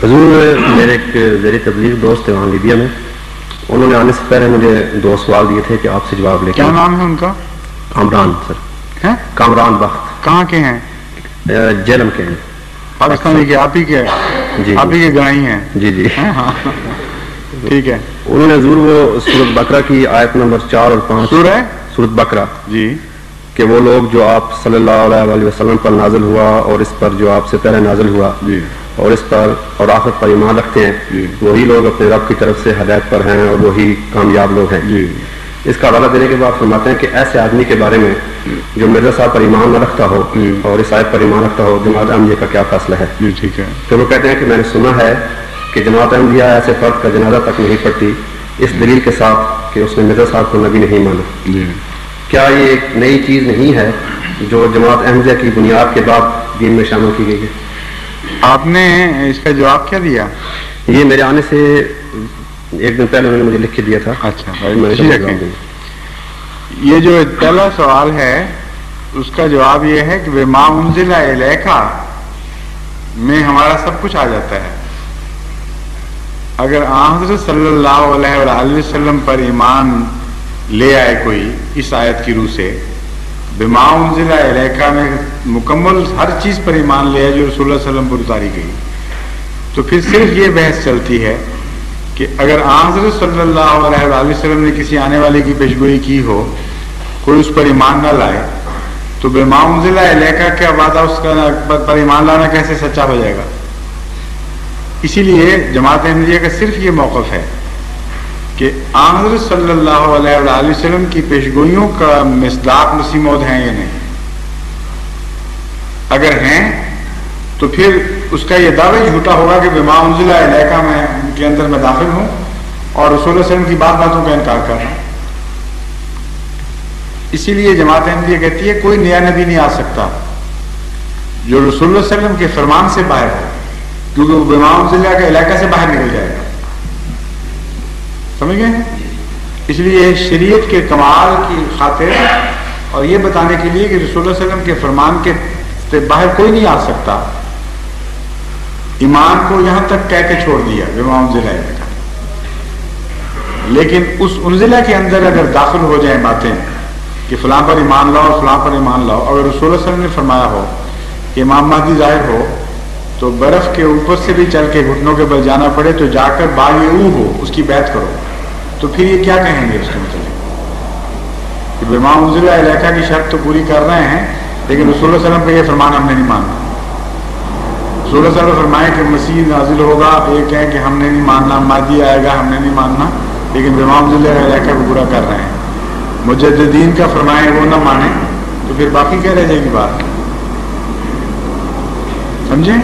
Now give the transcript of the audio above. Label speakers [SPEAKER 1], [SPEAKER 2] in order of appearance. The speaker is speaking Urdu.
[SPEAKER 1] حضور میرے ایک زیر تبلیغ دوست ہیں وہاں لیبیا میں، انہوں نے آنے سے پہلے مجھے 2 سوال دیے تھے کہ آپ سے جواب لے کے.
[SPEAKER 2] کیا نام ہے ان کا؟
[SPEAKER 1] کامران سر. کامران بخت.
[SPEAKER 2] کہاں کے ہیں؟
[SPEAKER 1] جیلم کے ہیں.
[SPEAKER 2] پاکستانی کے؟ آپ ہی کے؟
[SPEAKER 1] جی
[SPEAKER 2] آپ ہی کے گرائی ہیں؟
[SPEAKER 1] جی جی
[SPEAKER 2] ٹھیک ہے.
[SPEAKER 1] انہوں نے حضور وہ سورۃ بقرہ کی آیت نمبر 4 اور 5 سورۃ بقرہ
[SPEAKER 2] جی
[SPEAKER 1] کہ وہ لوگ جو آپ صلی اللہ علیہ وسلم پر نازل ہوا اور اس پر جو آپ سے پہلے نازل ہوا
[SPEAKER 2] جی
[SPEAKER 1] اور اس پر اور آخرت پر ایمان رکھتے ہیں وہی لوگ اپنے رب کی طرف سے ہدایت پر ہیں اور وہی کامیاب لوگ ہیں.
[SPEAKER 2] جی
[SPEAKER 1] اس کا حوالہ دینے کے بعد فرماتے ہیں کہ ایسے آدمی کے بارے میں جو مرزا صاحب پر ایمان نہ رکھتا ہو اور اس آیت پر ایمان رکھتا ہو جماعت احمدیہ کا کیا فیصلہ ہے؟
[SPEAKER 2] جی ٹھیک ہے.
[SPEAKER 1] پھر وہ کہتے ہیں کہ میں نے سنا ہے کہ جماعت احمدیہ ایسے فرد کا جنازہ تک نہیں پڑتی اس دلیل کے ساتھ کہ اس نے مرزا صاحب کو نبی نہیں مانا.
[SPEAKER 2] جی
[SPEAKER 1] کیا یہ ایک نئی چیز نہیں ہے جو جماعت احمدیہ کی بنیاد کے بعد دین میں شامل کی گئی ہے؟
[SPEAKER 2] آپ نے اس کا جواب کیا دیا؟
[SPEAKER 1] یہ میرے آنے سے ایک دن پہلے انہوں نے مجھے لکھ کے دیا تھا.
[SPEAKER 2] اچھا یہ جو پہلا سوال ہے اس کا جواب یہ ہے کہ بما انزل الیک میں ہمارا سب کچھ آ جاتا ہے. اگر حضرت صلی اللہ علیہ وآلہ وسلم پر ایمان لے آئے کوئی اس آیت کی روح سے بما انزل الیک میں مکمل ہر چیز پر ایمان لے آئے جو رسول اللہ صلی اللہ علیہ وسلم پر اتاری گئی، تو پھر صرف یہ بحث چلتی ہے کہ اگر حضرت صلی اللہ علیہ وآلہ وسلم نے کسی آنے والے کی پیشگوئی کی ہو کوئی اس پر ایمان نہ لائے تو بما انزل الیک کا وعدہ اس کا پر ایمان لانا کیسے سچا ہو جائے گا؟ اسی لیے جماعت احمدیہ کا صرف یہ موقف ہے کہ حضرت صلی اللہ علیہ وآلہ وسلم کی پیشگوئیوں کا مصداق مسیح موعود ہیں یا نہیں. اگر ہیں تو پھر اس کا یہ دعوی جھوٹا ہوگا کہ بما انزل الیک میں ان کے اندر میں داخل ہوں اور رسول اللہ صلی اللہ علیہ وسلم کی باتوں کا انکار کر رہا ہوں. اسی لیے جماعت احمدیہ کہتی ہے کوئی نیا نبی نہیں آ سکتا جو رسول اللہ صلی اللہ علیہ وسلم کے فرمان سے باہر ہے، کیونکہ وہ بما انزل کے علاقہ سے باہر نکل جائے گا. سمجھ گئے؟ اس لیے شریعت کے کمال کی خاطر اور یہ بتانے کے لیے کہ رسول اللہ صلی اللہ علیہ وسلم کے فرمان کے سے باہر کوئی نہیں آ سکتا، ایمان کو یہاں تک کہہ کے چھوڑ دیا بما انزل الیک. لیکن اس انزلہ کے اندر اگر داخل ہو جائیں باتیں کہ فلاں پر ایمان لاؤ فلاں پر ایمان لاؤ، اگر رسول اللہ صلی اللہ علیہ وسلم نے فرمایا ہو کہ امام مہدی ظاہر ہو تو برف کے اوپر سے بھی چل کے گھٹنوں کے بل جانا پڑے تو جا کر باغ او ہو اس کی بیعت کرو، تو پھر یہ کیا کہیں گے اس کے متعلق کہ بما انزل الیک کی شرط تو پوری کر رہے ہیں لیکن رسول اللہ صلی اللہ علیہ وسلم پہ یہ فرمان ہم نے نہیں ماننا. رسول اللہ صلی اللہ علیہ وسلم فرمائے کہ مسیح نازل ہوگا، ایک ہے کہ ہم نے نہیں ماننا، مہدی آئے گا ہم نے نہیں ماننا، لیکن بما انزل الیک کو پورا کر رہے ہیں. مجددین کا فرمائے وہ نہ مانیں تو پھر باقی کیا رہ جائے گی بات. سمجھیں؟